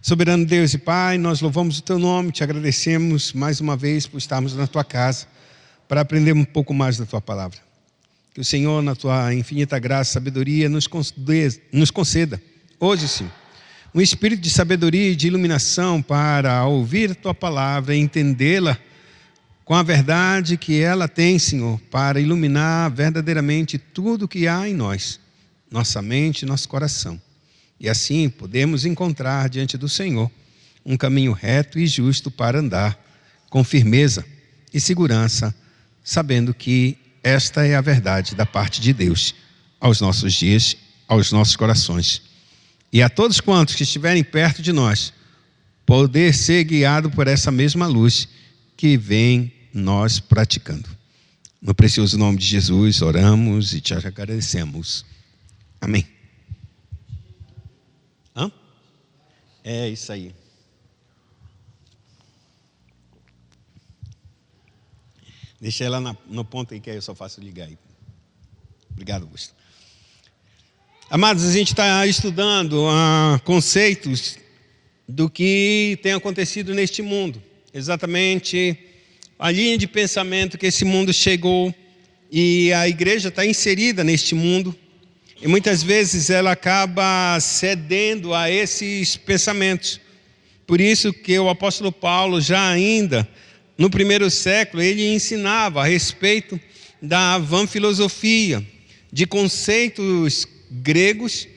Soberano Deus e Pai, nós louvamos o Teu nome, te agradecemos mais uma vez por estarmos na Tua casa, para aprender um pouco mais da Tua palavra. Que o Senhor, na Tua infinita graça e sabedoria, nos conceda, hoje sim, um espírito de sabedoria e de iluminação para ouvir a Tua palavra e entendê-la com a verdade que ela tem, Senhor, para iluminar verdadeiramente tudo que há em nós, nossa mente e nosso coração. E assim podemos encontrar diante do Senhor um caminho reto e justo para andar com firmeza e segurança, sabendo que esta é a verdade da parte de Deus aos nossos dias, aos nossos corações. E a todos quantos que estiverem perto de nós, poder ser guiado por essa mesma luz que vem nós praticando. No precioso nome de Jesus, oramos e te agradecemos. Amém. É isso aí. Deixa ela no ponto aí que aí eu só faço ligar aí. Obrigado, Augusto. Amados, a gente está estudando conceitos do que tem acontecido neste mundo. Exatamente a linha de pensamento que esse mundo chegou e a igreja está inserida neste mundo. E muitas vezes ela acaba cedendo a esses pensamentos. Por isso que o apóstolo Paulo, já ainda no primeiro século, ele ensinava a respeito da vã filosofia, de conceitos gregos,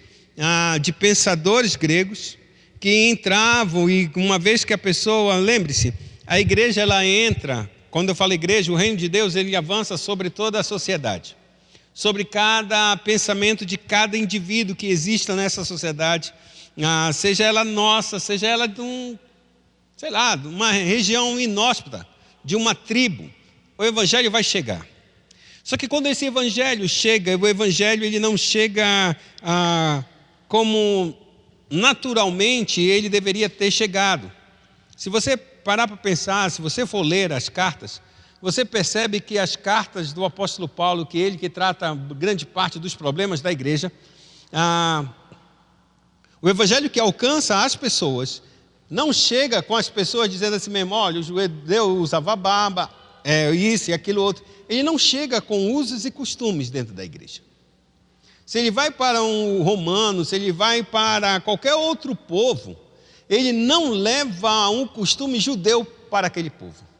de pensadores gregos, que entravam e uma vez que a pessoa, lembre-se, a igreja ela entra, quando eu falo igreja, o reino de Deus ele avança sobre toda a sociedade. Sobre cada pensamento de cada indivíduo que exista nessa sociedade, seja ela nossa, seja ela de de uma região inóspita, de uma tribo, o evangelho vai chegar. Só que quando esse evangelho chega, o evangelho ele não chega como naturalmente ele deveria ter chegado. Se você parar para pensar, se você for ler as cartas, você percebe que as cartas do apóstolo Paulo, que ele que trata grande parte dos problemas da igreja, o evangelho que alcança as pessoas, não chega com as pessoas dizendo assim mesmo, olha, o judeu usava barba, isso e aquilo outro. Ele não chega com usos e costumes dentro da igreja. Se ele vai para um romano, se ele vai para qualquer outro povo, ele não leva um costume judeu para aquele povo.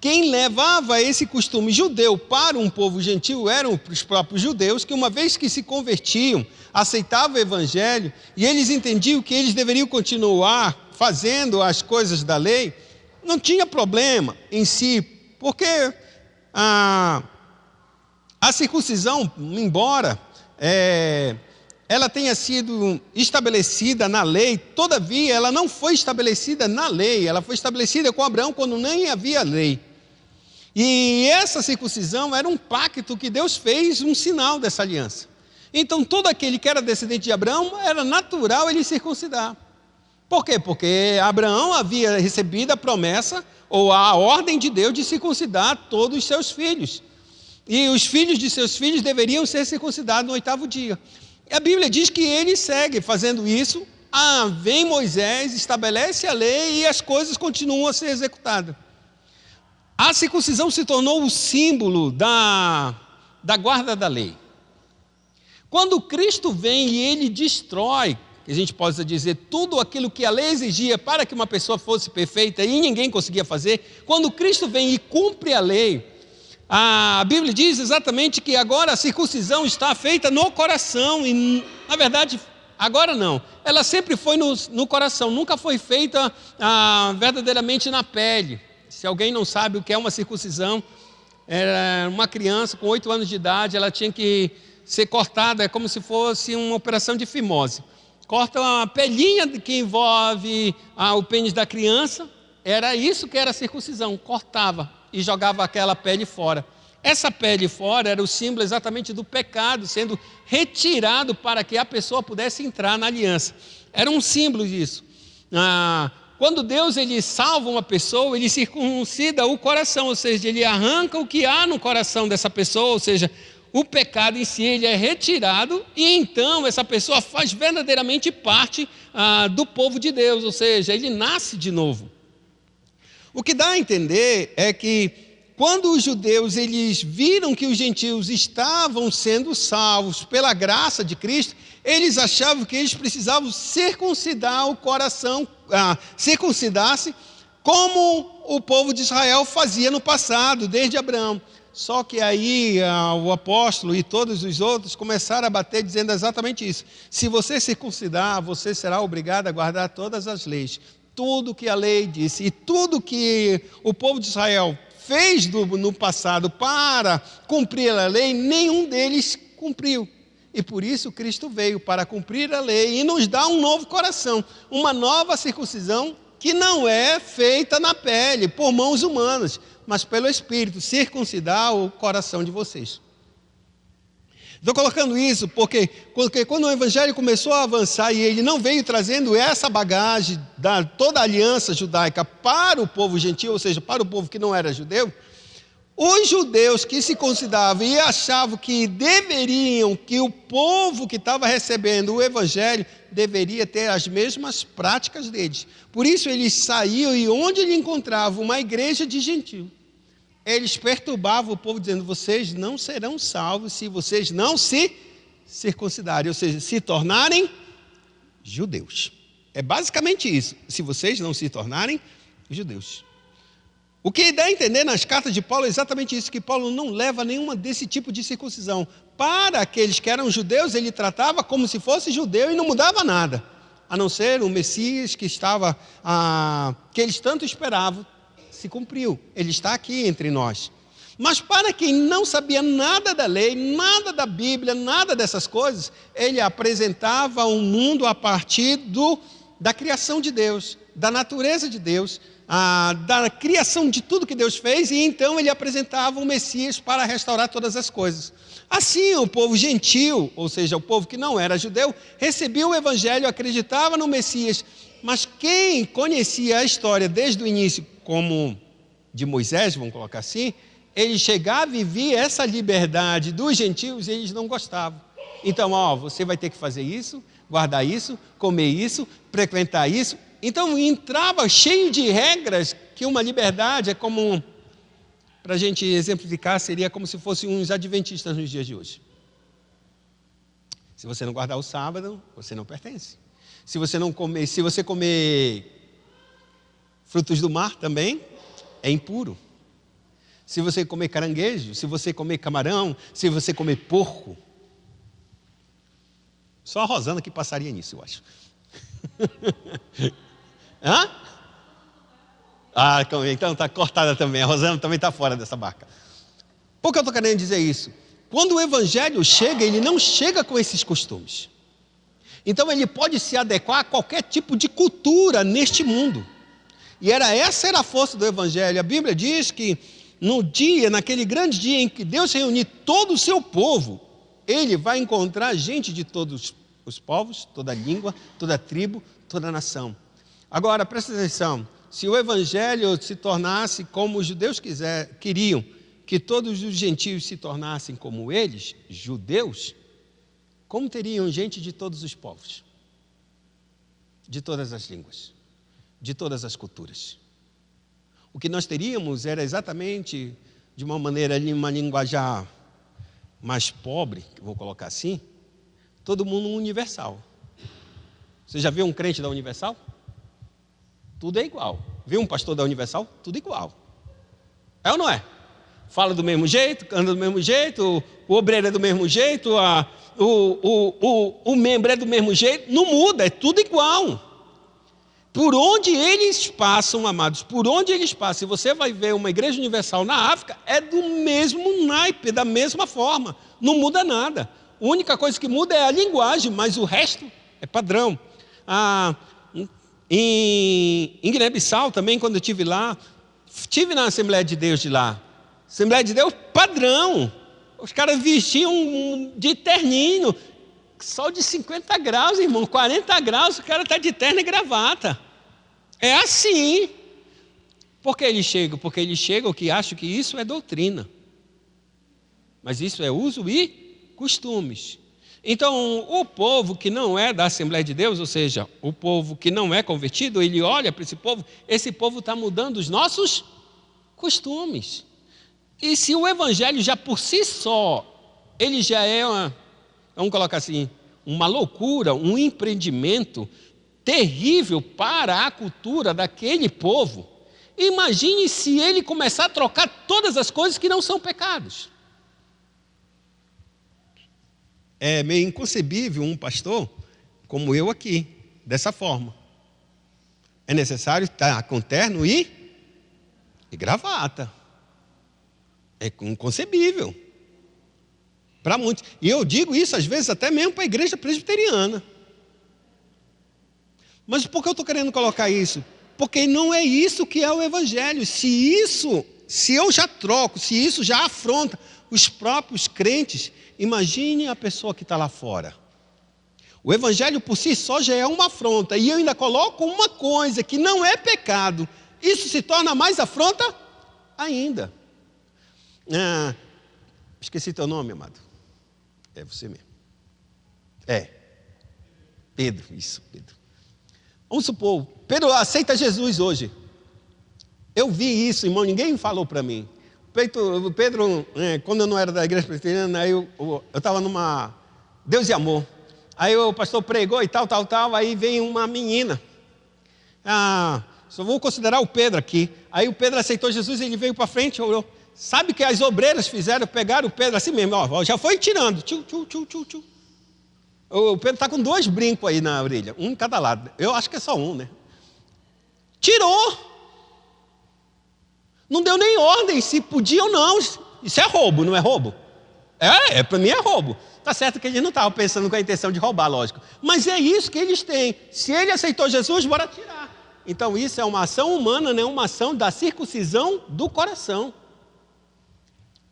Quem levava esse costume judeu para um povo gentil eram os próprios judeus, que uma vez que se convertiam, aceitavam o evangelho, e eles entendiam que eles deveriam continuar fazendo as coisas da lei, não tinha problema em si, porque a circuncisão, embora ela tenha sido estabelecida na lei, todavia ela não foi estabelecida na lei, ela foi estabelecida com Abraão quando nem havia lei. E essa circuncisão era um pacto que Deus fez, um sinal dessa aliança. Então todo aquele que era descendente de Abraão, era natural ele circuncidar. Por quê? Porque Abraão havia recebido a promessa, ou a ordem de Deus de circuncidar todos os seus filhos. E os filhos de seus filhos deveriam ser circuncidados no 8º dia. E a Bíblia diz que ele segue fazendo isso, vem Moisés, estabelece a lei e as coisas continuam a ser executadas. A circuncisão se tornou o símbolo da guarda da lei. Quando Cristo vem e ele destrói, que a gente possa dizer, tudo aquilo que a lei exigia para que uma pessoa fosse perfeita e ninguém conseguia fazer, quando Cristo vem e cumpre a lei, a Bíblia diz exatamente que agora a circuncisão está feita no coração e, na verdade, agora não. Ela sempre foi no coração, nunca foi feita verdadeiramente na pele. Se alguém não sabe o que é uma circuncisão, era uma criança com 8 anos de idade, ela tinha que ser cortada, é como se fosse uma operação de fimose. Corta uma pelinha que envolve o pênis da criança, era isso que era a circuncisão, cortava e jogava aquela pele fora. Essa pele fora era o símbolo exatamente do pecado, sendo retirado para que a pessoa pudesse entrar na aliança. Era um símbolo disso. Quando Deus ele salva uma pessoa, ele circuncida o coração, ou seja, ele arranca o que há no coração dessa pessoa, ou seja, o pecado em si ele é retirado e então essa pessoa faz verdadeiramente parte do povo de Deus, ou seja, ele nasce de novo. O que dá a entender é que quando os judeus eles viram que os gentios estavam sendo salvos pela graça de Cristo, eles achavam que eles precisavam circuncidar o coração, circuncidar-se como o povo de Israel fazia no passado, desde Abraão. Só que aí o apóstolo e todos os outros começaram a bater dizendo exatamente isso. Se você circuncidar, você será obrigado a guardar todas as leis. Tudo que a lei disse e tudo que o povo de Israel fez no passado para cumprir a lei, nenhum deles cumpriu. E por isso Cristo veio para cumprir a lei e nos dar um novo coração, uma nova circuncisão que não é feita na pele, por mãos humanas, mas pelo Espírito, circuncidar o coração de vocês. Estou colocando isso porque quando o Evangelho começou a avançar e ele não veio trazendo essa bagagem toda a aliança judaica para o povo gentil, ou seja, para o povo que não era judeu, os judeus que se consideravam e achavam que que o povo que estava recebendo o Evangelho deveria ter as mesmas práticas deles. Por isso eles saíam e onde ele encontrava uma igreja de gentil, eles perturbavam o povo dizendo, vocês não serão salvos se vocês não se circuncidarem, ou seja, se tornarem judeus. É basicamente isso, se vocês não se tornarem judeus. O que dá a entender nas cartas de Paulo é exatamente isso, que Paulo não leva nenhuma desse tipo de circuncisão. Para aqueles que eram judeus, ele tratava como se fosse judeu e não mudava nada, a não ser o Messias que eles tanto esperavam, se cumpriu. Ele está aqui entre nós. Mas para quem não sabia nada da lei, nada da Bíblia, nada dessas coisas, ele apresentava um mundo a partir da criação de Deus, da natureza de Deus, da criação de tudo que Deus fez, e então ele apresentava o Messias para restaurar todas as coisas. Assim, o povo gentil, ou seja, o povo que não era judeu, recebia o Evangelho, acreditava no Messias, mas quem conhecia a história desde o início, como de Moisés, vamos colocar assim, ele chegava e via essa liberdade dos gentios e eles não gostavam. Então, você vai ter que fazer isso, guardar isso, comer isso, frequentar isso. Então entrava cheio de regras, que uma liberdade é como, para a gente exemplificar, seria como se fossem uns adventistas nos dias de hoje. Se você não guardar o sábado, você não pertence. Se você comer frutos do mar também, é impuro. Se você comer caranguejo, se você comer camarão, se você comer porco. Só a Rosana que passaria nisso, eu acho. Hã? Então está cortada também. A Rosana também está fora dessa barca. Por que eu estou querendo dizer isso? Quando o Evangelho chega, ele não chega com esses costumes. Então ele pode se adequar a qualquer tipo de cultura neste mundo. E essa era a força do Evangelho. A Bíblia diz que naquele grande dia em que Deus reunir todo o seu povo, ele vai encontrar gente de todos os povos, toda língua, toda tribo, toda nação. Agora, presta atenção, se o Evangelho se tornasse como os judeus queriam, que todos os gentios se tornassem como eles, judeus, como teriam gente de todos os povos, de todas as línguas, de todas as culturas? O que nós teríamos era exatamente, de uma maneira, uma linguajar mais pobre, vou colocar assim, todo mundo universal. Você já viu um crente da Universal? Tudo é igual. Viu um pastor da Universal? Tudo igual. É ou não é? Fala do mesmo jeito, anda do mesmo jeito, o obreiro é do mesmo jeito, o membro é do mesmo jeito, não muda, é tudo igual. Por onde eles passam, amados, por onde eles passam, se você vai ver uma igreja universal na África, é do mesmo naipe, da mesma forma, não muda nada. A única coisa que muda é a linguagem, mas o resto é padrão. Em Guiné-Bissau também, quando eu estive lá, estive na Assembleia de Deus de lá. Assembleia de Deus padrão. Os caras vestiam de terninho, sol de 50 graus, irmão, 40 graus, o cara está de terno e gravata. É assim. Por que eles chegam? Porque eles chegam que acham que isso é doutrina. mas isso é uso e costumes. Então, o povo que não é da Assembleia de Deus, ou seja, o povo que não é convertido, ele olha para esse povo está mudando os nossos costumes. E se o Evangelho já por si só, ele já é vamos colocar assim, uma loucura, um empreendimento terrível para a cultura daquele povo, imagine se ele começar a trocar todas as coisas que não são pecados. É meio inconcebível um pastor como eu aqui, dessa forma. É necessário estar com terno e gravata. É inconcebível. Para muitos. E eu digo isso às vezes até mesmo para a igreja presbiteriana. Mas por que eu estou querendo colocar isso? Porque não é isso que é o Evangelho. Se eu já troco, se isso já afronta os próprios crentes, imagine a pessoa que está lá fora. O Evangelho por si só já é uma afronta, e eu ainda coloco uma coisa que não é pecado, isso se torna mais afronta ainda. Esqueci teu nome, amado. É você mesmo. Pedro, isso, Pedro. Vamos supor, Pedro aceita Jesus hoje. Eu vi isso, irmão, ninguém falou para mim. Pedro, quando eu não era da igreja presbiteriana, aí eu estava numa Deus e Amor. Aí o pastor pregou e tal, aí vem uma menina. Só vou considerar o Pedro aqui. Aí o Pedro aceitou Jesus, ele veio para frente, olhou. Sabe o que as obreiras fizeram? Pegaram o Pedro assim mesmo, já foi tirando. O Pedro está com 2 brincos aí na orelha, um em cada lado. Eu acho que é só um, né? Tirou. Não deu nem ordem se podia ou não. Isso é roubo, não é roubo? Para mim é roubo. Está certo que eles não estavam pensando com a intenção de roubar, lógico. Mas é isso que eles têm. Se ele aceitou Jesus, bora tirar. Então isso é uma ação humana, né? Uma ação da circuncisão do coração.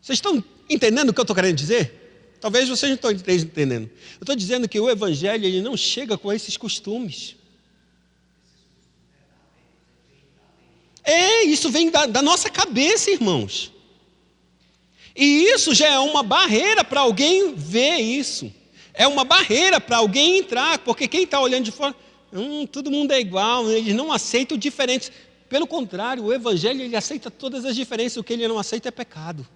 Vocês estão entendendo o que eu estou querendo dizer? Talvez vocês não estão entendendo. Eu estou dizendo que o Evangelho ele não chega com esses costumes. Isso vem da nossa cabeça, irmãos. E isso já é uma barreira para alguém ver isso. É uma barreira para alguém entrar, porque quem está olhando de fora, todo mundo é igual, eles não aceitam diferentes. Pelo contrário, o Evangelho ele aceita todas as diferenças, o que ele não aceita é pecado.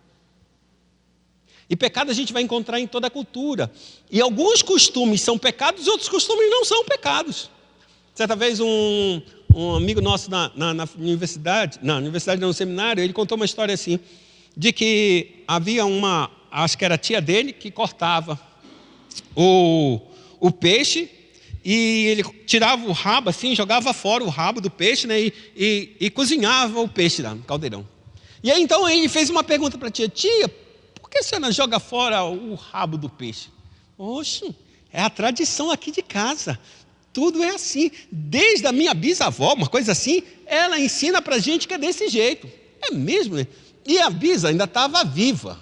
E pecado a gente vai encontrar em toda a cultura. E alguns costumes são pecados e outros costumes não são pecados. Certa vez um amigo nosso na universidade, no seminário, ele contou uma história assim, de que havia acho que era a tia dele, que cortava o peixe, e ele tirava o rabo assim, jogava fora o rabo do peixe, né, e cozinhava o peixe lá no caldeirão. E aí então ele fez uma pergunta para a tia: tia, por que a senhora joga fora o rabo do peixe? Oxe, é a tradição aqui de casa. Tudo é assim. Desde a minha bisavó, uma coisa assim, ela ensina para a gente que é desse jeito. É mesmo, né? E a bisa ainda estava viva.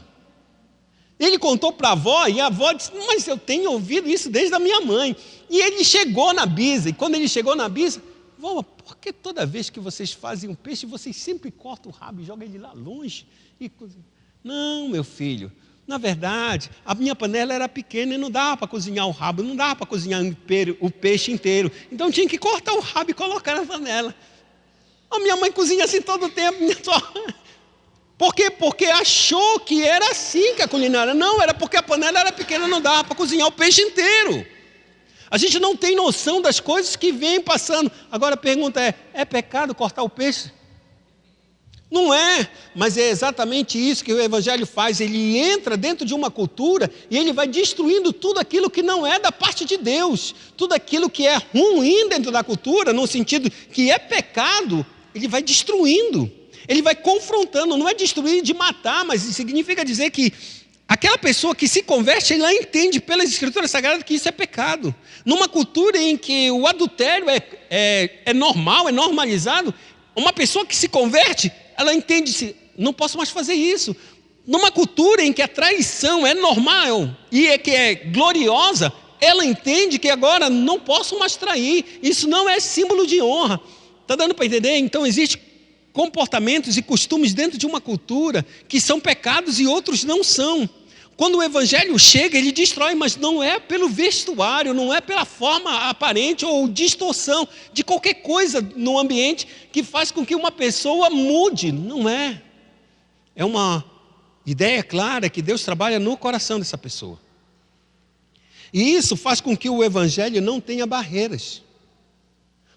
Ele contou para a avó, e a avó disse: mas eu tenho ouvido isso desde a minha mãe. E ele chegou na bisa, e quando ele chegou na bisa: vó, por que toda vez que vocês fazem um peixe, vocês sempre cortam o rabo e jogam ele lá longe? Não, meu filho, na verdade, a minha panela era pequena e não dava para cozinhar o rabo, não dava para cozinhar o peixe inteiro. Então tinha que cortar o rabo e colocar na panela. A minha mãe cozinha assim todo o tempo. Por quê? Porque achou que era assim que a culinária. Não, era porque a panela era pequena, não dava para cozinhar o peixe inteiro. A gente não tem noção das coisas que vêm passando. Agora a pergunta é pecado cortar o peixe? Não é, mas é exatamente isso que o Evangelho faz. Ele entra dentro de uma cultura e ele vai destruindo tudo aquilo que não é da parte de Deus. Tudo aquilo que é ruim dentro da cultura, no sentido que é pecado, ele vai destruindo. Ele vai confrontando, não é destruir de matar, mas significa dizer que aquela pessoa que se converte, ela entende pelas Escrituras Sagradas que isso é pecado. Numa cultura em que o adultério é normal, é normalizado, uma pessoa que se converte, ela entende, não posso mais fazer isso. Numa cultura em que a traição é normal e que é gloriosa, ela entende que agora não posso mais trair. Isso não é símbolo de honra. Está dando para entender? Então existem comportamentos e costumes dentro de uma cultura que são pecados e outros não são. quando o evangelho chega, ele destrói, mas não é pelo vestuário, não é pela forma aparente ou distorção de qualquer coisa no ambiente que faz com que uma pessoa mude. Não é. É uma ideia clara que Deus trabalha no coração dessa pessoa. E isso faz com que o evangelho não tenha barreiras.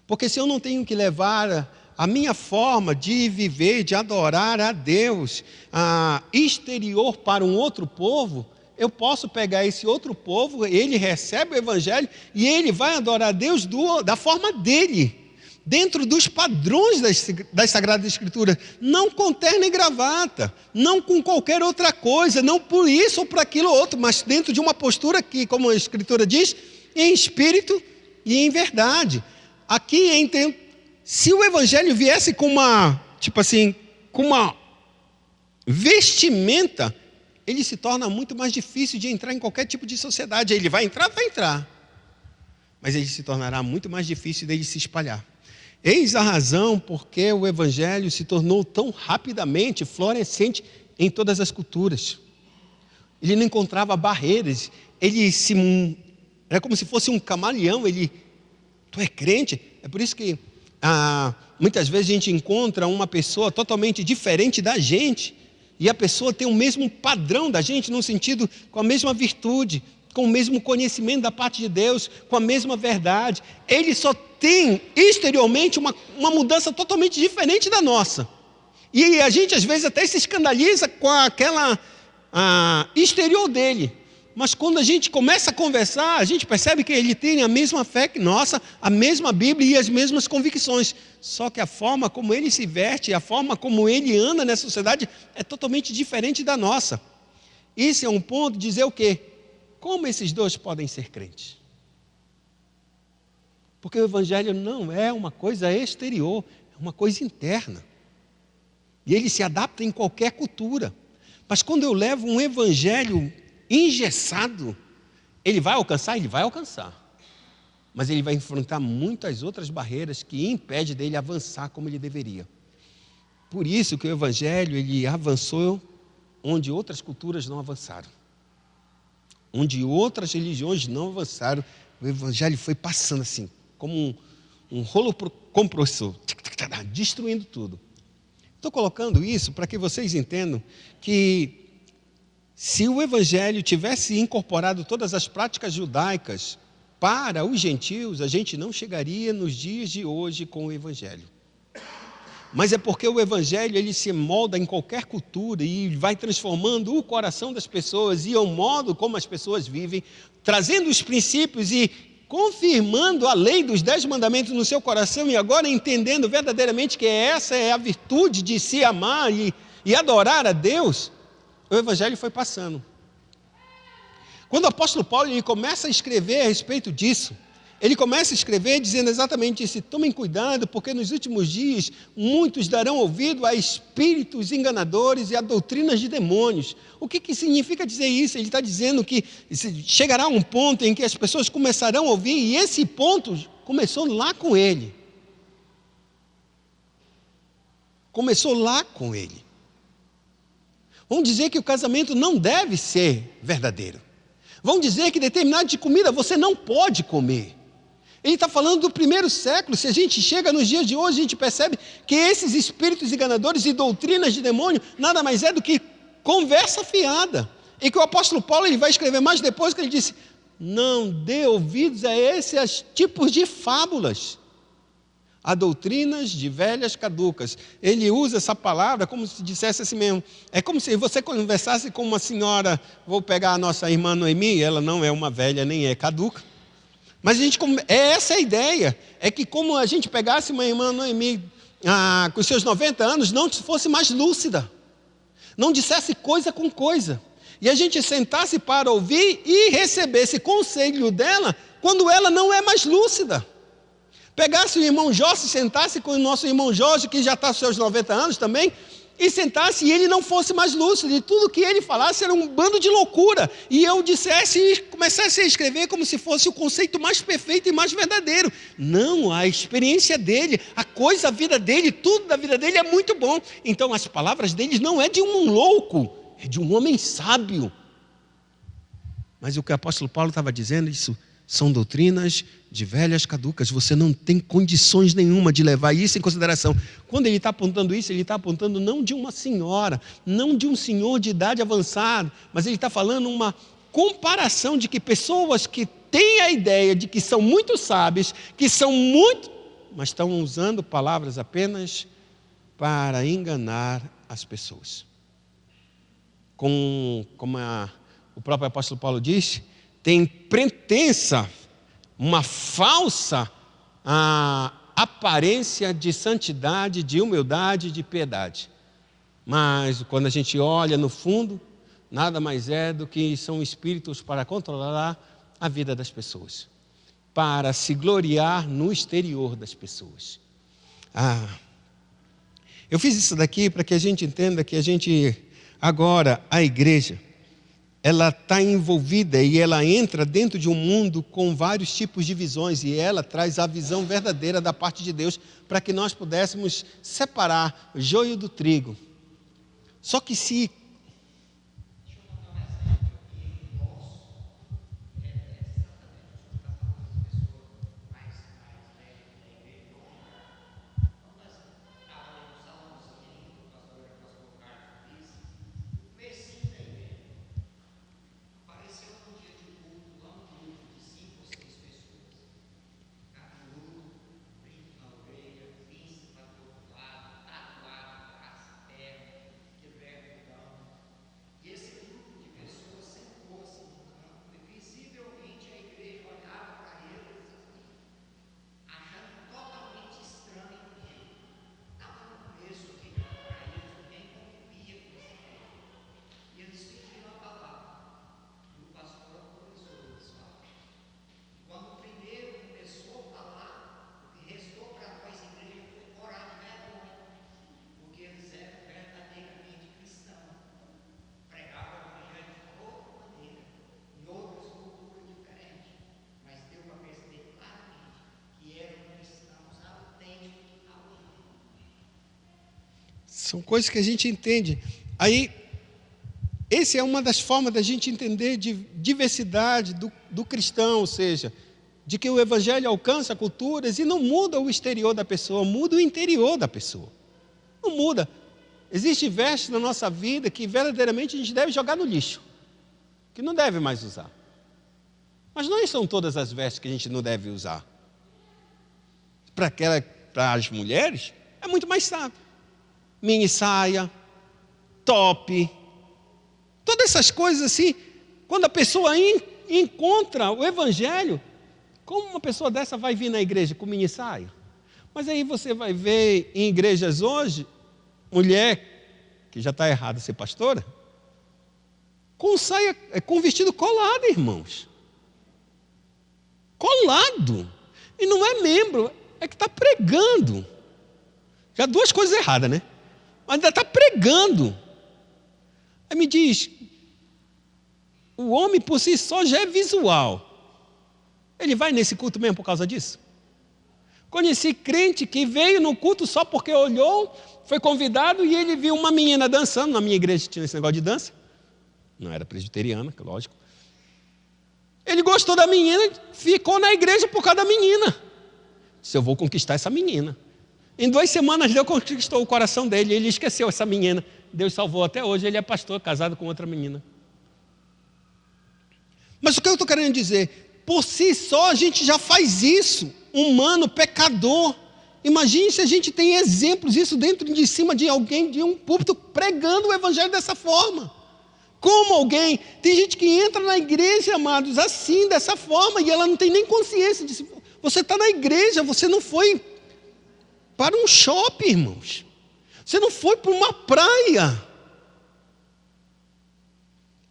Porque se eu não tenho que levar a minha forma de viver, de adorar a Deus, exterior para um outro povo, eu posso pegar esse outro povo, ele recebe o evangelho e ele vai adorar a Deus da forma dele, dentro dos padrões das Sagradas Escrituras, não com terno e gravata, não com qualquer outra coisa, não por isso ou por aquilo outro, mas dentro de uma postura que, como a Escritura diz, em espírito e em verdade. Aqui se o evangelho viesse com uma vestimenta, ele se torna muito mais difícil de entrar em qualquer tipo de sociedade. Ele vai entrar, mas ele se tornará muito mais difícil de se espalhar. Eis a razão porque o evangelho se tornou tão rapidamente florescente em todas as culturas. Ele não encontrava barreiras, era como se fosse um camaleão. Tu é crente? É por isso que muitas vezes a gente encontra uma pessoa totalmente diferente da gente, e a pessoa tem o mesmo padrão da gente, no sentido, com a mesma virtude, com o mesmo conhecimento da parte de Deus, com a mesma verdade. Ele só tem exteriormente uma mudança totalmente diferente da nossa. E a gente às vezes até se escandaliza com aquela exterior dele. Mas quando a gente começa a conversar, a gente percebe que ele tem a mesma fé que nossa, a mesma Bíblia e as mesmas convicções. Só que a forma como ele se veste, a forma como ele anda nessa sociedade é totalmente diferente da nossa. Isso é um ponto de dizer o quê? Como esses dois podem ser crentes? Porque o evangelho não é uma coisa exterior, é uma coisa interna. E ele se adapta em qualquer cultura. Mas quando eu levo um evangelho engessado, ele vai alcançar? Ele vai alcançar. Mas ele vai enfrentar muitas outras barreiras que impedem dele avançar como ele deveria. Por isso que o evangelho ele avançou onde outras culturas não avançaram. Onde outras religiões não avançaram, o evangelho foi passando assim, como um rolo compressor, destruindo tudo. Estou colocando isso para que vocês entendam que se o evangelho tivesse incorporado todas as práticas judaicas para os gentios, a gente não chegaria nos dias de hoje com o evangelho. Mas é porque o evangelho ele se molda em qualquer cultura e vai transformando o coração das pessoas e o modo como as pessoas vivem, trazendo os princípios e confirmando a lei dos 10 mandamentos no seu coração, e agora entendendo verdadeiramente que essa é a virtude de se amar e adorar a Deus. O evangelho foi passando. Quando o apóstolo Paulo ele começa a escrever a respeito disso, ele começa a escrever dizendo exatamente isso: tomem cuidado, porque nos últimos dias muitos darão ouvido a espíritos enganadores e a doutrinas de demônios. O que significa dizer isso? Ele está dizendo que chegará um ponto em que as pessoas começarão a ouvir, e esse ponto começou lá com ele. Começou lá com ele. Vão dizer que o casamento não deve ser verdadeiro. Vão dizer que determinado de comida você não pode comer. Ele está falando do primeiro século. Se a gente chega nos dias de hoje, a gente percebe que esses espíritos enganadores e doutrinas de demônio nada mais é do que conversa fiada. E que o apóstolo Paulo ele vai escrever mais depois, que ele disse: não dê ouvidos a esses tipos de fábulas, a doutrinas de velhas caducas. Ele usa essa palavra como se dissesse assim mesmo. É como se você conversasse com uma senhora. Vou pegar a nossa irmã Noemi, ela não é uma velha nem é caduca. Mas essa é a ideia. É que como a gente pegasse uma irmã Noemi com seus 90 anos, não fosse mais lúcida. Não dissesse coisa com coisa. E a gente sentasse para ouvir e recebesse conselho dela quando ela não é mais lúcida. Pegasse o irmão Jorge, sentasse com o nosso irmão Jorge, que já está aos seus 90 anos também, e sentasse e ele não fosse mais lúcido, e tudo que ele falasse era um bando de loucura, e eu dissesse e começasse a escrever como se fosse o conceito mais perfeito e mais verdadeiro. Não, a experiência dele, a vida dele, tudo da vida dele é muito bom. Então as palavras dele não é de um louco, é de um homem sábio. Mas o que o apóstolo Paulo estava dizendo, isso são doutrinas de velhas caducas. Você não tem condições nenhuma de levar isso em consideração. Quando ele está apontando isso, ele está apontando não de uma senhora, não de um senhor de idade avançada, mas ele está falando uma comparação de que pessoas que têm a ideia de que são muito sábios, que são muito, mas estão usando palavras apenas para enganar as pessoas. Como o próprio apóstolo Paulo diz, tem pretensa, uma falsa aparência de santidade, de humildade, de piedade. Mas quando a gente olha no fundo, nada mais é do que são espíritos para controlar a vida das pessoas, para se gloriar no exterior das pessoas. Eu fiz isso daqui para que a gente entenda que agora, a igreja, ela está envolvida e ela entra dentro de um mundo com vários tipos de visões e ela traz a visão verdadeira da parte de Deus para que nós pudéssemos separar o joio do trigo. Só que se... São coisas que a gente entende. Aí, essa é uma das formas da gente entender de diversidade do cristão, ou seja, de que o evangelho alcança culturas e não muda o exterior da pessoa, muda o interior da pessoa. Não muda. Existem vestes na nossa vida que verdadeiramente a gente deve jogar no lixo, que não deve mais usar. Mas não são todas as vestes que a gente não deve usar. Para as mulheres, é muito mais sábio. Mini saia, top, todas essas coisas assim, quando a pessoa encontra o evangelho, como uma pessoa dessa vai vir na igreja com mini saia? Mas aí você vai ver em igrejas hoje, mulher, que já está errada ser pastora, com saia, com vestido colado, irmãos. Colado. E não é membro, é que está pregando. Já duas coisas erradas, né? Mas ainda está pregando. Aí me diz, o homem por si só já é visual. Ele vai nesse culto mesmo por causa disso? Conheci crente que veio no culto só porque olhou, foi convidado e ele viu uma menina dançando. Na minha igreja tinha esse negócio de dança. Não era presbiteriana, lógico. Ele gostou da menina, ficou na igreja por causa da menina. Disse, eu vou conquistar essa menina. Em 2 semanas Deus conquistou o coração dele, ele esqueceu essa menina. Deus salvou até hoje, ele é pastor, casado com outra menina. Mas o que eu estou querendo dizer? Por si só a gente já faz isso, humano, pecador. Imagine se a gente tem exemplos disso dentro de cima de alguém, de um púlpito, pregando o evangelho dessa forma. Como alguém, tem gente que entra na igreja, amados, assim, dessa forma, e ela não tem nem consciência disso. Você está na igreja, você não foi para um shopping, irmãos. Você não foi para uma praia.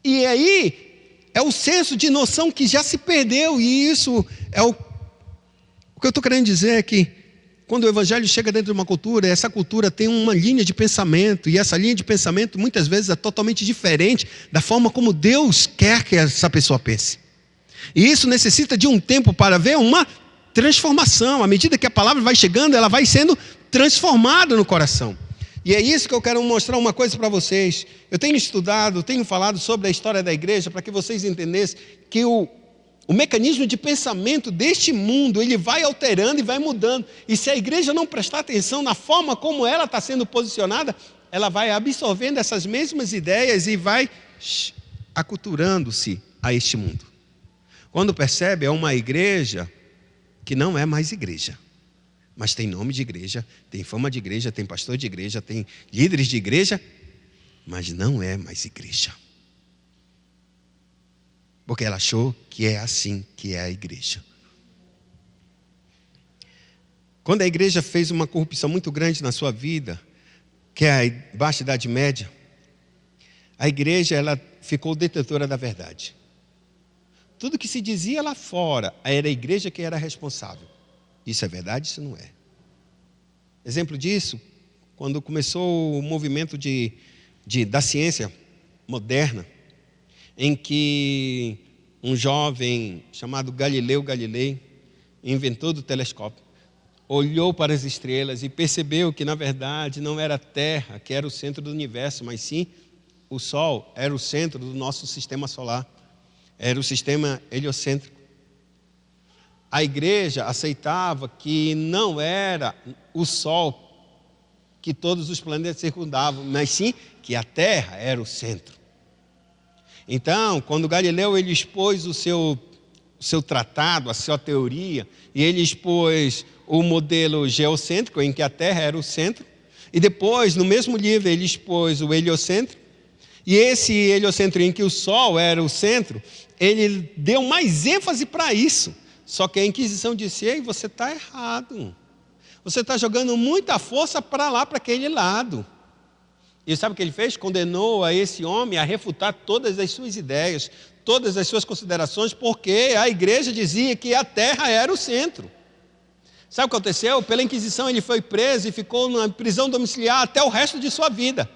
E aí, é o senso de noção que já se perdeu. E isso é o que eu estou querendo dizer é que, quando o evangelho chega dentro de uma cultura, essa cultura tem uma linha de pensamento. E essa linha de pensamento, muitas vezes, é totalmente diferente da forma como Deus quer que essa pessoa pense. E isso necessita de um tempo para ver uma transformação. À medida que a palavra vai chegando, ela vai sendo transformada no coração. E é isso que eu quero mostrar uma coisa para vocês. Eu tenho estudado, tenho falado sobre a história da igreja para que vocês entendessem que o mecanismo de pensamento deste mundo, ele vai alterando e vai mudando. E se a igreja não prestar atenção na forma como ela está sendo posicionada, ela vai absorvendo essas mesmas ideias e vai aculturando-se a este mundo. Quando percebe, é uma igreja que não é mais igreja, mas tem nome de igreja, tem fama de igreja, tem pastor de igreja, tem líderes de igreja, mas não é mais igreja. Porque ela achou que é assim que é a igreja. Quando a igreja fez uma corrupção muito grande na sua vida, que é a Baixa Idade Média, a igreja ela ficou detentora da verdade. Tudo que se dizia lá fora, era a igreja que era responsável. Isso é verdade, isso não é. Exemplo disso, quando começou o movimento da ciência moderna, em que um jovem chamado Galileu Galilei inventou do telescópio, olhou para as estrelas e percebeu que na verdade não era a Terra que era o centro do universo, mas sim o Sol era o centro do nosso sistema solar, era o sistema heliocêntrico. A igreja aceitava que não era o Sol que todos os planetas circundavam, mas sim que a Terra era o centro. Então, quando Galileu ele expôs o seu tratado, a sua teoria, e ele expôs o modelo geocêntrico, em que a Terra era o centro, e depois, no mesmo livro, ele expôs o heliocêntrico, e esse heliocêntrico em que o Sol era o centro, ele deu mais ênfase para isso. Só que a Inquisição disse: ei, você está errado. Você está jogando muita força para lá, para aquele lado. E sabe o que ele fez? Condenou a esse homem a refutar todas as suas ideias, todas as suas considerações, porque a igreja dizia que a terra era o centro. Sabe o que aconteceu? Pela Inquisição ele foi preso e ficou na prisão domiciliar até o resto de sua vida.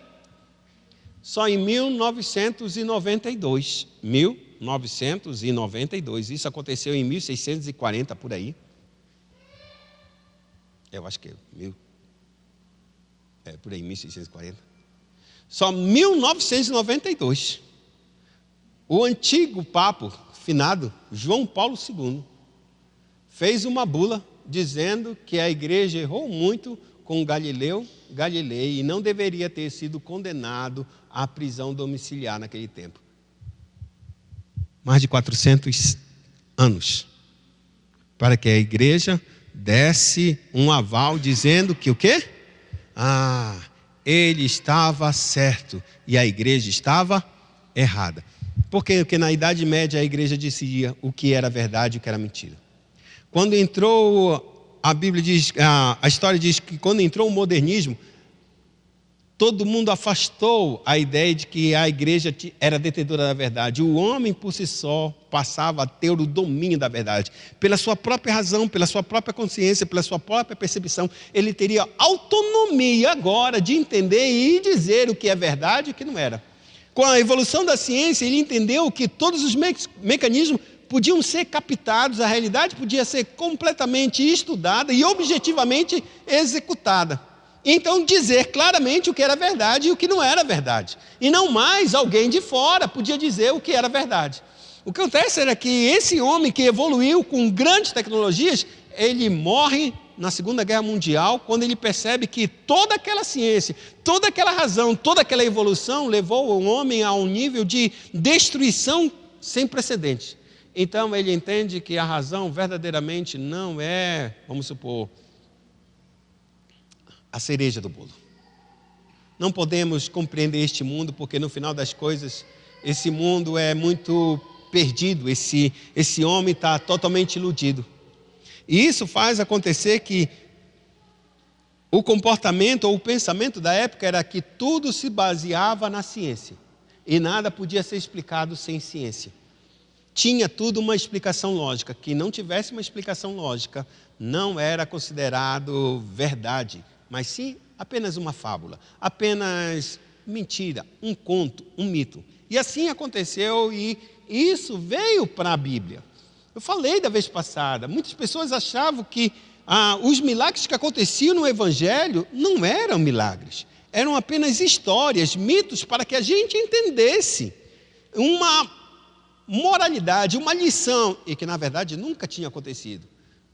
Só em 1992. 1992. Isso aconteceu em 1640, por aí. Eu acho que por aí, 1640. Só 1992. O antigo Papa, finado, João Paulo II, fez uma bula dizendo que a igreja errou muito com Galileu Galilei e não deveria ter sido condenado à prisão domiciliar naquele tempo. Mais de 400 anos, para que a igreja desse um aval dizendo que o quê? Ele estava certo e a igreja estava errada. Por quê? Porque na Idade Média a igreja dizia o que era verdade e o que era mentira. Quando entrou, a Bíblia diz, a história diz que quando entrou o modernismo, todo mundo afastou a ideia de que a igreja era detentora da verdade. O homem por si só passava a ter o domínio da verdade. Pela sua própria razão, pela sua própria consciência, pela sua própria percepção, ele teria autonomia agora de entender e dizer o que é verdade e o que não era. Com a evolução da ciência, ele entendeu que todos os mecanismos podiam ser captados, a realidade podia ser completamente estudada e objetivamente executada. Então dizer claramente o que era verdade e o que não era verdade. E não mais alguém de fora podia dizer o que era verdade. O que acontece era que esse homem que evoluiu com grandes tecnologias, ele morre na Segunda Guerra Mundial, quando ele percebe que toda aquela ciência, toda aquela razão, toda aquela evolução levou o homem a um nível de destruição sem precedentes. Então ele entende que a razão verdadeiramente não é, vamos supor, a cereja do bolo. Não podemos compreender este mundo, porque no final das coisas, esse mundo é muito perdido, esse homem está totalmente iludido. E isso faz acontecer que o comportamento ou o pensamento da época era que tudo se baseava na ciência, e nada podia ser explicado sem ciência. Tinha tudo uma explicação lógica. Que não tivesse uma explicação lógica, não era considerado verdade, mas sim apenas uma fábula, apenas mentira, um conto, um mito. E assim aconteceu e isso veio para a Bíblia. Eu falei da vez passada, muitas pessoas achavam que os milagres que aconteciam no Evangelho não eram milagres, eram apenas histórias, mitos, para que a gente entendesse uma moralidade, uma lição, e que na verdade nunca tinha acontecido.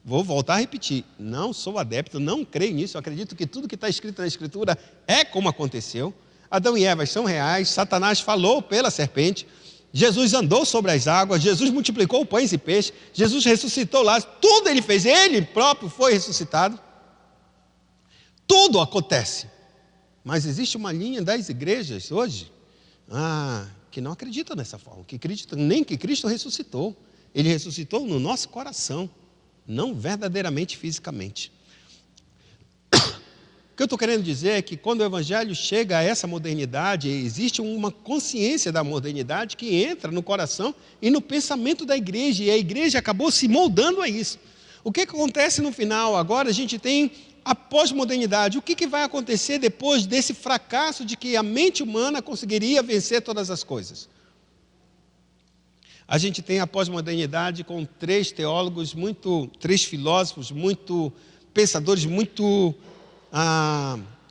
Vou voltar a repetir, não sou adepto, não creio nisso, eu acredito que tudo que está escrito na Escritura é como aconteceu. Adão e Eva são reais, Satanás falou pela serpente, Jesus andou sobre as águas, Jesus multiplicou pães e peixes, Jesus ressuscitou lá, tudo ele fez, ele próprio foi ressuscitado. Tudo acontece. Mas existe uma linha das igrejas hoje, que não acreditam nessa forma, que acreditam nem que Cristo ressuscitou. Ele ressuscitou no nosso coração, não verdadeiramente fisicamente. O que eu estou querendo dizer é que quando o Evangelho chega a essa modernidade, existe uma consciência da modernidade que entra no coração e no pensamento da igreja, e a igreja acabou se moldando a isso. O que acontece no final? Agora a gente tem a pós-modernidade. O que vai acontecer depois desse fracasso de que a mente humana conseguiria vencer todas as coisas? A gente tem a pós-modernidade com três filósofos, pensadores muito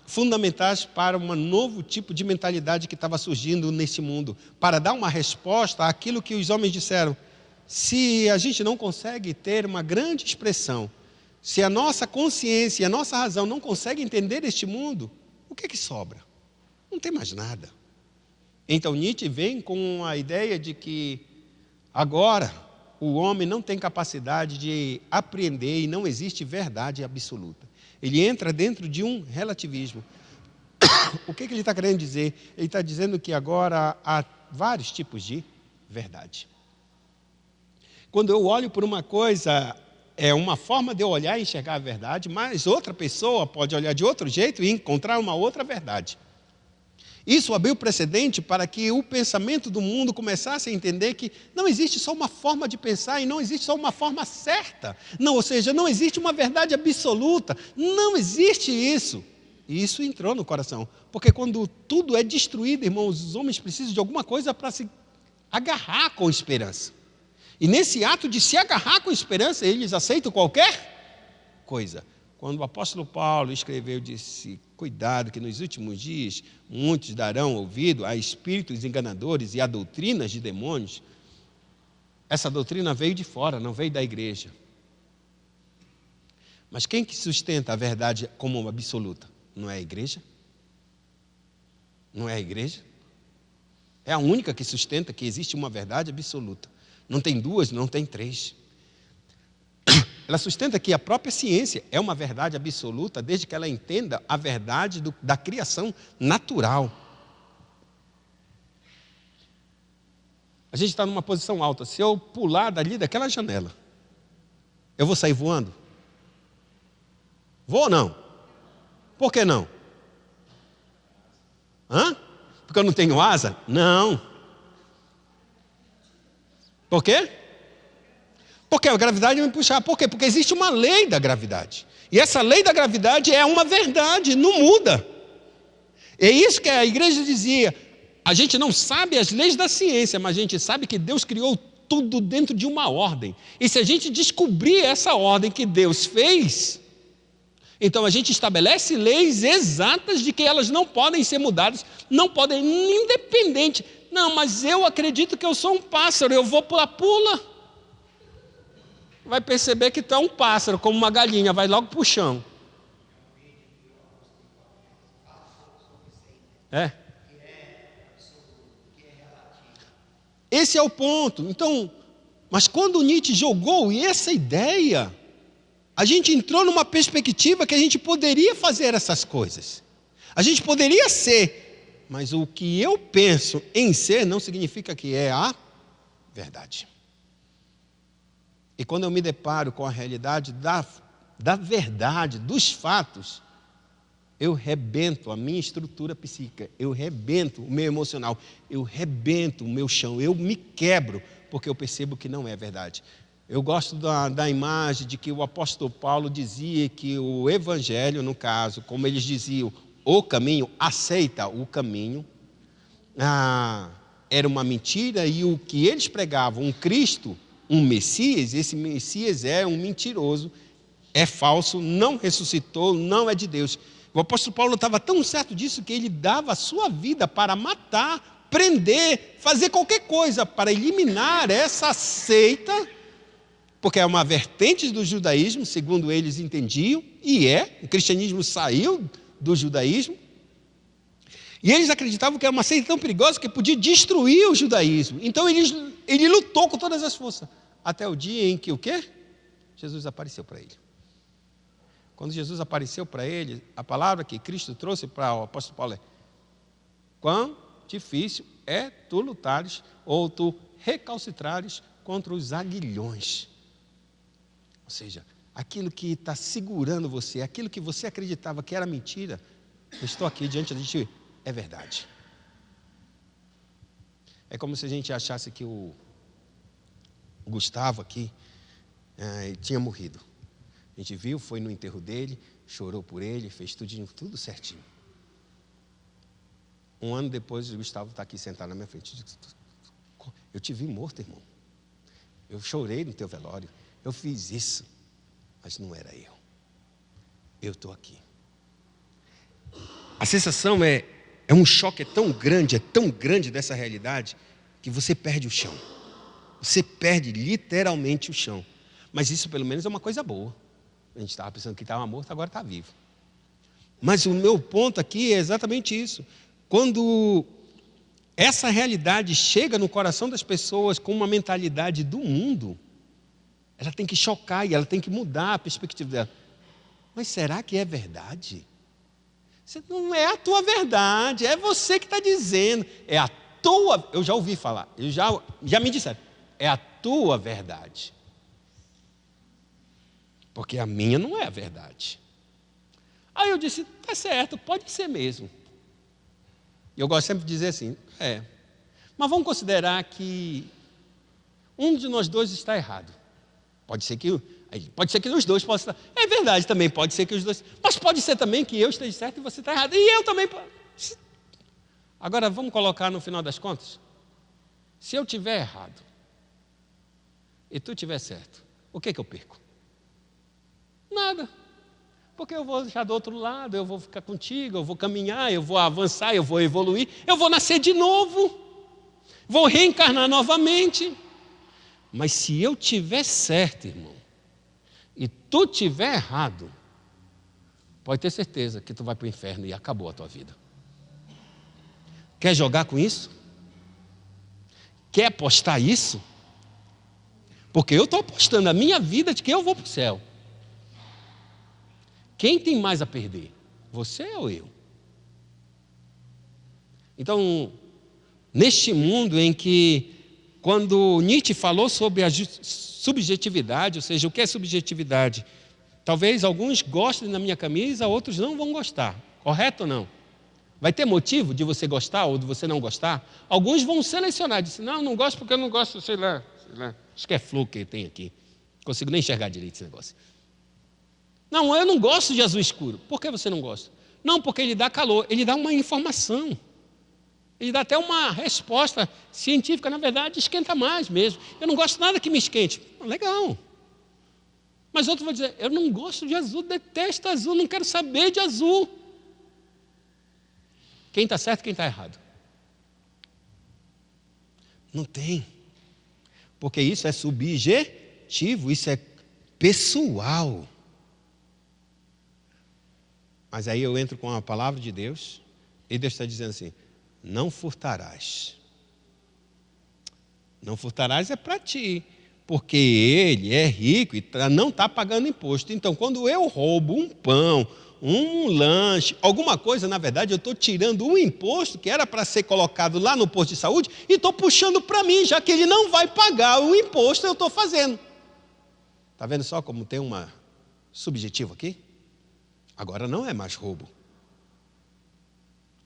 fundamentais para um novo tipo de mentalidade que estava surgindo nesse mundo, para dar uma resposta àquilo que os homens disseram. Se a gente não consegue ter uma grande expressão, se a nossa consciência e a nossa razão não conseguem entender este mundo, o que é que sobra? Não tem mais nada. Então Nietzsche vem com a ideia de que agora o homem não tem capacidade de apreender e não existe verdade absoluta. Ele entra dentro de um relativismo. O que ele está querendo dizer? Ele está dizendo que agora há vários tipos de verdade. Quando eu olho por uma coisa, é uma forma de eu olhar e enxergar a verdade, mas outra pessoa pode olhar de outro jeito e encontrar uma outra verdade. Isso abriu precedente para que o pensamento do mundo começasse a entender que não existe só uma forma de pensar e não existe só uma forma certa. Não, ou seja, não existe uma verdade absoluta. Não existe isso. E isso entrou no coração. Porque quando tudo é destruído, irmãos, os homens precisam de alguma coisa para se agarrar com esperança. E nesse ato de se agarrar com esperança, eles aceitam qualquer coisa. Quando o apóstolo Paulo escreveu, disse: cuidado que nos últimos dias muitos darão ouvido a espíritos enganadores e a doutrinas de demônios. Essa doutrina veio de fora, não veio da igreja. Mas quem que sustenta a verdade como absoluta? Não é a igreja? Não é a igreja? É a única que sustenta que existe uma verdade absoluta. Não tem duas, não tem três. Ela sustenta que a própria ciência é uma verdade absoluta, desde que ela entenda a verdade da criação natural. A gente está numa posição alta. Se eu pular dali daquela janela, eu vou sair voando? Vou ou não? Por que não? Porque eu não tenho asa? Não. Por quê? Porque a gravidade vai me puxar. Por quê? Porque existe uma lei da gravidade. E essa lei da gravidade é uma verdade, não muda. É isso que a igreja dizia. A gente não sabe as leis da ciência, mas a gente sabe que Deus criou tudo dentro de uma ordem. E se a gente descobrir essa ordem que Deus fez, então a gente estabelece leis exatas de que elas não podem ser mudadas, não podem, independente. Não, mas eu acredito que eu sou um pássaro, eu vou pula. Vai perceber que tu é um pássaro, como uma galinha, vai logo pro chão. Esse é o ponto. Então, mas quando Nietzsche jogou essa ideia, a gente entrou numa perspectiva que a gente poderia fazer essas coisas. A gente poderia ser, mas o que eu penso em ser não significa que é a verdade. E quando eu me deparo com a realidade da verdade, dos fatos, eu rebento a minha estrutura psíquica, eu rebento o meu emocional, eu rebento o meu chão, eu me quebro, porque eu percebo que não é verdade. Eu gosto da imagem de que o apóstolo Paulo dizia que o evangelho, no caso, como eles diziam, o caminho, aceita o caminho, era uma mentira, e o que eles pregavam, um Cristo, um Messias, esse Messias é um mentiroso, é falso, não ressuscitou, não é de Deus. O apóstolo Paulo estava tão certo disso que ele dava a sua vida para matar, prender, fazer qualquer coisa para eliminar essa seita, porque é uma vertente do judaísmo, segundo eles entendiam, e o cristianismo saiu do judaísmo, e eles acreditavam que era uma seita tão perigosa que podia destruir o judaísmo. Então ele lutou com todas as forças, até o dia em que o quê? Jesus apareceu para ele. Quando Jesus apareceu para ele, a palavra que Cristo trouxe para o apóstolo Paulo é: quão difícil é tu lutares ou tu recalcitrares contra os aguilhões. Ou seja, aquilo que está segurando você, aquilo que você acreditava que era mentira, eu estou aqui diante de ti, é verdade. É como se a gente achasse que o Gustavo aqui tinha morrido. A gente viu, foi no enterro dele, chorou por ele, fez tudo certinho. Um ano depois, o Gustavo está aqui sentado na minha frente. Eu te vi morto, irmão. Eu chorei no teu velório. Eu fiz isso, mas não era eu. Eu estou aqui. A sensação é um choque tão grande dessa realidade, que você perde o chão. Você perde literalmente o chão. Mas isso pelo menos é uma coisa boa. A gente estava pensando que estava morto, agora está vivo. Mas o meu ponto aqui é exatamente isso. Quando essa realidade chega no coração das pessoas com uma mentalidade do mundo, ela tem que chocar e ela tem que mudar a perspectiva dela. Mas será que é verdade? Não é a tua verdade, é você que está dizendo. É a tua, eu já ouvi falar, já me disseram, é a tua verdade. Porque a minha não é a verdade. Aí eu disse, tá certo, pode ser mesmo. E eu gosto sempre de dizer assim, mas vamos considerar que um de nós dois está errado. Pode ser que os dois possam estar. É verdade também, pode ser que os dois. Mas pode ser também que eu esteja certo e você está errado. E eu também. Agora vamos colocar no final das contas. Se eu estiver errado e tu estiver certo, o que eu perco? Nada. Porque eu vou já do outro lado, eu vou ficar contigo, eu vou caminhar, eu vou avançar, eu vou evoluir, eu vou nascer de novo, vou reencarnar novamente. Mas se eu estiver certo, irmão, e tu estiver errado, pode ter certeza que tu vai para o inferno e acabou a tua vida. Quer jogar com isso? Quer apostar isso? Porque eu estou apostando a minha vida de que eu vou para o céu. Quem tem mais a perder? Você ou eu? Então, neste mundo em que, quando Nietzsche falou sobre a subjetividade, ou seja, o que é subjetividade? Talvez alguns gostem da minha camisa, outros não vão gostar. Correto ou não? Vai ter motivo de você gostar ou de você não gostar? Alguns vão selecionar, dizem, não gosto porque eu não gosto, sei lá. Acho que é flor que tem aqui. Não consigo nem enxergar direito esse negócio. Não, eu não gosto de azul escuro. Por que você não gosta? Não, porque ele dá calor, ele dá uma informação. Ele dá até uma resposta científica, na verdade, esquenta mais mesmo. Eu não gosto de nada que me esquente. Legal. Mas outro vai dizer, eu não gosto de azul, detesto azul, não quero saber de azul. Quem está certo e quem está errado? Não tem. Porque isso é subjetivo, isso é pessoal. Mas aí eu entro com a palavra de Deus, e Deus está dizendo assim, não furtarás. Não furtarás é para ti, porque ele é rico e não está pagando imposto. Então, quando eu roubo um pão, um lanche, alguma coisa, na verdade, eu estou tirando um imposto que era para ser colocado lá no posto de saúde e estou puxando para mim, já que ele não vai pagar o imposto, eu estou fazendo. Está vendo só como tem uma subjetivo aqui? Agora não é mais roubo.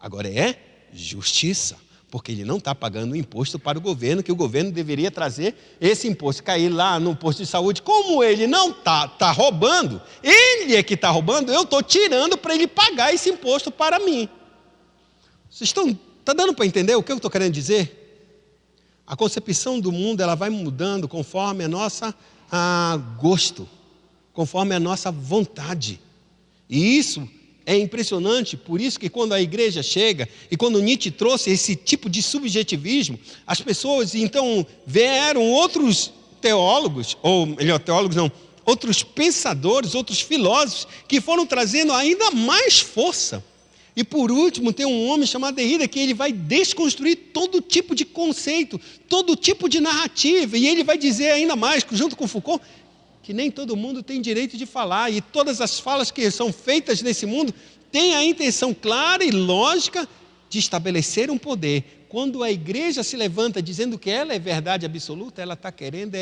Agora é justiça. Porque ele não está pagando o imposto para o governo, que o governo deveria trazer esse imposto, cair lá no posto de saúde. Como ele não está roubando, ele é que está roubando, eu estou tirando para ele pagar esse imposto para mim. Vocês está dando para entender o que eu estou querendo dizer? A concepção do mundo ela vai mudando conforme a nossa gosto, conforme a nossa vontade. E isso é impressionante, por isso que quando a igreja chega, e quando Nietzsche trouxe esse tipo de subjetivismo, as pessoas então vieram outros teólogos, ou melhor, teólogos não, outros pensadores, outros filósofos, que foram trazendo ainda mais força. E por último, tem um homem chamado Derrida, que ele vai desconstruir todo tipo de conceito, todo tipo de narrativa, e ele vai dizer ainda mais, junto com Foucault, que nem todo mundo tem direito de falar, e todas as falas que são feitas nesse mundo têm a intenção clara e lógica de estabelecer um poder. Quando a igreja se levanta dizendo que ela é verdade absoluta, ela está querendo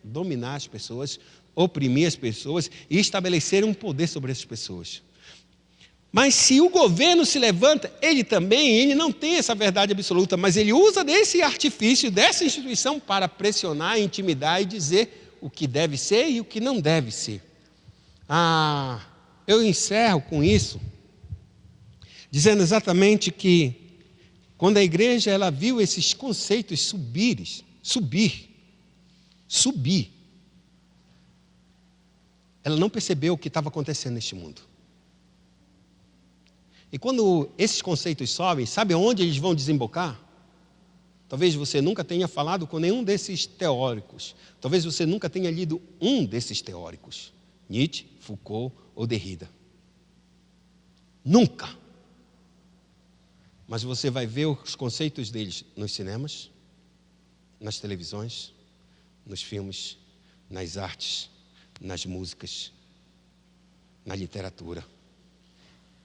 dominar as pessoas, oprimir as pessoas e estabelecer um poder sobre essas pessoas. Mas se o governo se levanta, ele não tem essa verdade absoluta, mas ele usa desse artifício, dessa instituição para pressionar, intimidar e dizer o que deve ser e o que não deve ser. Eu encerro com isso, dizendo exatamente que quando a igreja ela viu esses conceitos subir, ela não percebeu o que estava acontecendo neste mundo. E quando esses conceitos sobem, sabe onde eles vão desembocar? Talvez você nunca tenha falado com nenhum desses teóricos. Talvez você nunca tenha lido um desses teóricos. Nietzsche, Foucault ou Derrida. Nunca. Mas você vai ver os conceitos deles nos cinemas, nas televisões, nos filmes, nas artes, nas músicas, na literatura.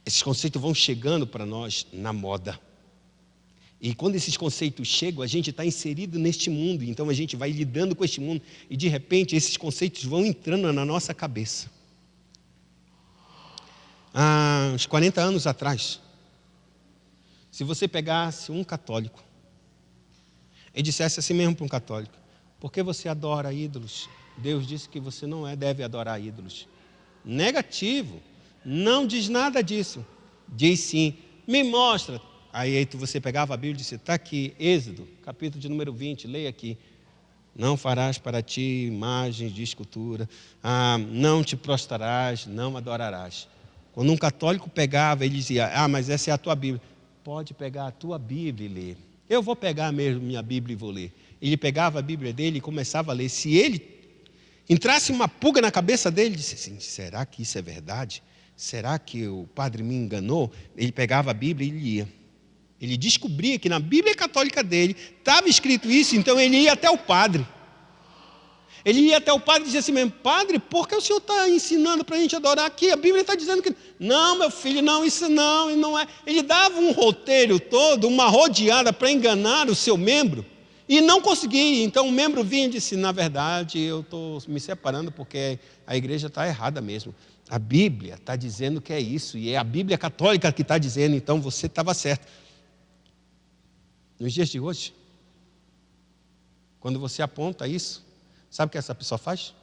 Esses conceitos vão chegando para nós na moda. E quando esses conceitos chegam, a gente está inserido neste mundo. Então a gente vai lidando com este mundo. E de repente esses conceitos vão entrando na nossa cabeça. Há uns 40 anos atrás, se você pegasse um católico e dissesse assim mesmo para um católico: por que você adora ídolos? Deus disse que você não deve adorar ídolos. Negativo. Não diz nada disso. Diz sim. Me mostra. Aí você pegava a Bíblia e disse: está aqui, Êxodo, capítulo de número 20, leia aqui. Não farás para ti imagens de escultura, não te prostrarás, não adorarás. Quando um católico pegava, ele dizia: mas essa é a tua Bíblia. Pode pegar a tua Bíblia e ler. Eu vou pegar mesmo minha Bíblia e vou ler. Ele pegava a Bíblia dele e começava a ler. Se ele entrasse uma pulga na cabeça dele, ele disse assim: será que isso é verdade? Será que o padre me enganou? Ele pegava a Bíblia e lia. Ele descobria que na Bíblia católica dele estava escrito isso, então ele ia até o padre. Ele ia até o padre e dizia assim mesmo: padre, por que o senhor está ensinando para a gente adorar aqui? A Bíblia está dizendo que... Não, meu filho, não, isso não é. Ele dava um roteiro todo, uma rodeada para enganar o seu membro, e não conseguia. Então o membro vinha e disse: na verdade, eu estou me separando porque a igreja está errada mesmo. A Bíblia está dizendo que é isso, e é a Bíblia católica que está dizendo, então você estava certo. Nos dias de hoje, quando você aponta isso, sabe o que essa pessoa faz?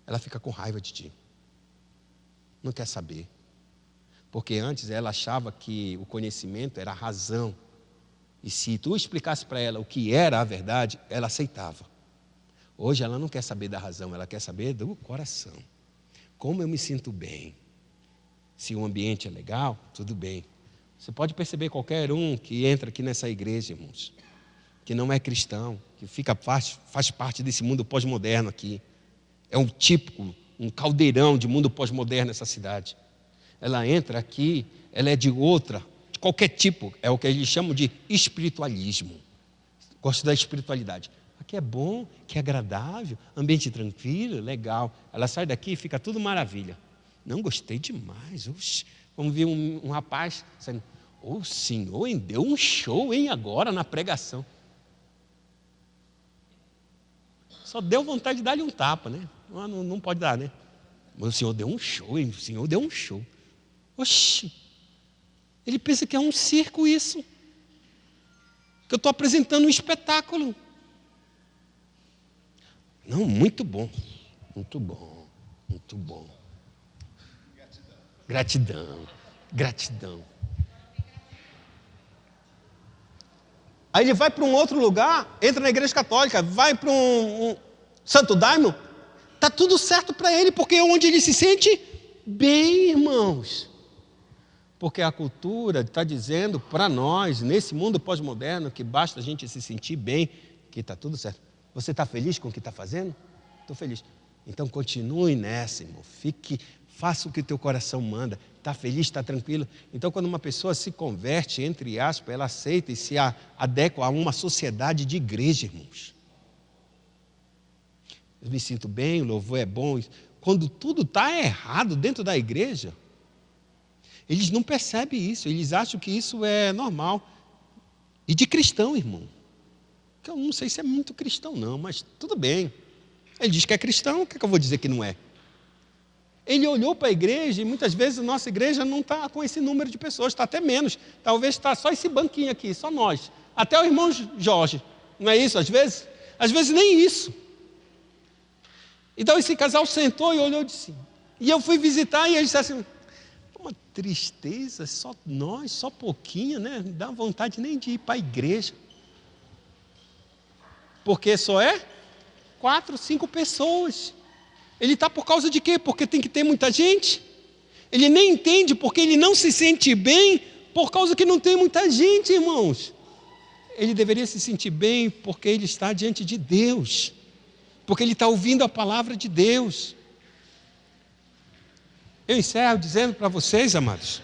Ela fica com raiva de ti. Não quer saber. Porque antes ela achava que o conhecimento era a razão. E se tu explicasse para ela o que era a verdade, ela aceitava. Hoje ela não quer saber da razão, ela quer saber do coração. Como eu me sinto bem. Se o ambiente é legal, tudo bem. Você pode perceber qualquer um que entra aqui nessa igreja, irmãos, que não é cristão, que faz parte desse mundo pós-moderno aqui. É um típico, um caldeirão de mundo pós-moderno essa cidade. Ela entra aqui, ela é de qualquer tipo, é o que eles chamam de espiritualismo. Gosto da espiritualidade. Aqui é bom, que é agradável, ambiente tranquilo, legal. Ela sai daqui e fica tudo maravilha. Não, gostei demais. Oxe. Vamos ver um rapaz saindo: o senhor deu um show, agora na pregação. Só deu vontade de dar-lhe um tapa, né? Não pode dar, né? Mas o senhor deu um show, o senhor deu um show. Oxi! Ele pensa que é um circo isso. Que eu estou apresentando um espetáculo. Não, muito bom. Muito bom. Muito bom. Gratidão. Aí ele vai para um outro lugar, entra na igreja católica, vai para um Santo Daime, Está tudo certo para ele, porque é onde ele se sente bem, irmãos. Porque a cultura está dizendo para nós, nesse mundo pós-moderno, que basta a gente se sentir bem, que está tudo certo. Você está feliz com o que está fazendo? Estou feliz. Então continue nessa, irmão. Faça o que o teu coração manda. Está feliz, está tranquilo. Então quando uma pessoa se converte, entre aspas, ela aceita e se adequa a uma sociedade de igreja, irmãos. Eu me sinto bem, o louvor é bom. Quando tudo está errado dentro da igreja, eles não percebem isso, eles acham que isso é normal. E de cristão, irmão. Que eu não sei se é muito cristão não, mas tudo bem. Ele diz que é cristão, o que eu vou dizer que não é? Ele olhou para a igreja e muitas vezes a nossa igreja não está com esse número de pessoas, está até menos. Talvez está só esse banquinho aqui, só nós. Até o irmão Jorge, não é isso às vezes? Às vezes nem isso. Então esse casal sentou e olhou e disse, e eu fui visitar e ele disse assim, uma tristeza, só nós, só pouquinho, né? Não dá vontade nem de ir para a igreja. Porque só é 4, 5 pessoas. Ele está por causa de quê? Porque tem que ter muita gente. Ele nem entende porque ele não se sente bem por causa que não tem muita gente, irmãos. Ele deveria se sentir bem porque ele está diante de Deus. Porque ele está ouvindo a palavra de Deus. Eu encerro dizendo para vocês, amados,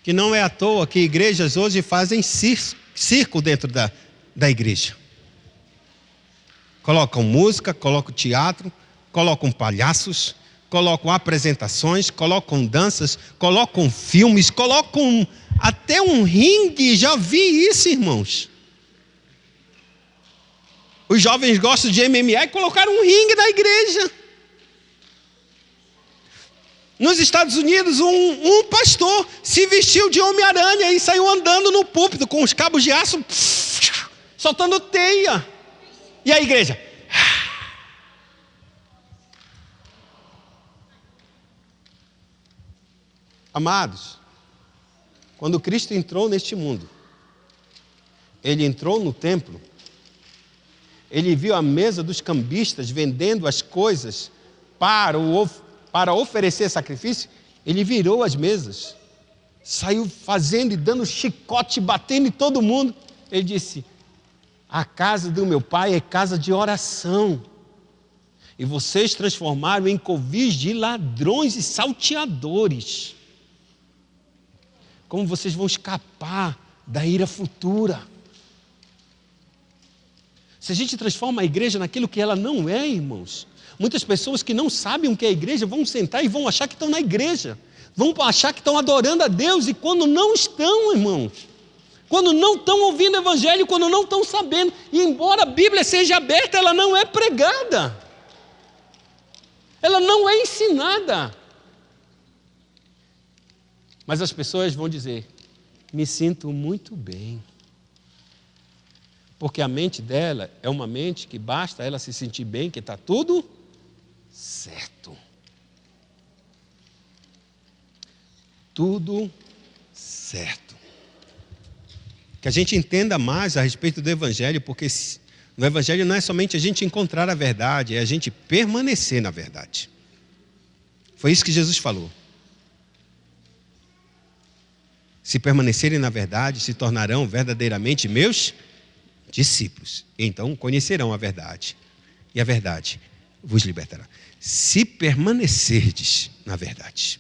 que não é à toa que igrejas hoje fazem circo dentro da igreja. Colocam música, colocam teatro, colocam palhaços, colocam apresentações, colocam danças, colocam filmes, colocam até um ringue. Já vi isso, irmãos. Os jovens gostam de MMA e colocaram um ringue na igreja. Nos Estados Unidos, um pastor se vestiu de Homem-Aranha e saiu andando no púlpito com os cabos de aço, soltando teia. E a igreja? Amados, quando Cristo entrou neste mundo, Ele entrou no templo, Ele viu a mesa dos cambistas vendendo as coisas para oferecer sacrifício. Ele virou as mesas, saiu fazendo e dando chicote, batendo em todo mundo. Ele disse, a casa do meu pai é casa de oração, e vocês transformaram em covis de ladrões e salteadores. Como vocês vão escapar da ira futura? Se a gente transforma a igreja naquilo que ela não é, irmãos, muitas pessoas que não sabem o que é a igreja vão sentar e vão achar que estão na igreja, vão achar que estão adorando a Deus, e quando não estão, irmãos, quando não estão ouvindo o evangelho, quando não estão sabendo, e embora a Bíblia seja aberta, ela não é pregada, ela não é ensinada. Mas as pessoas vão dizer, me sinto muito bem. Porque a mente dela é uma mente que basta ela se sentir bem, que está tudo certo. Tudo certo. Que a gente entenda mais a respeito do Evangelho, porque no Evangelho não é somente a gente encontrar a verdade, é a gente permanecer na verdade. Foi isso que Jesus falou. Se permanecerem na verdade, se tornarão verdadeiramente meus discípulos. Então conhecerão a verdade, e a verdade vos libertará. Se permanecerdes na verdade.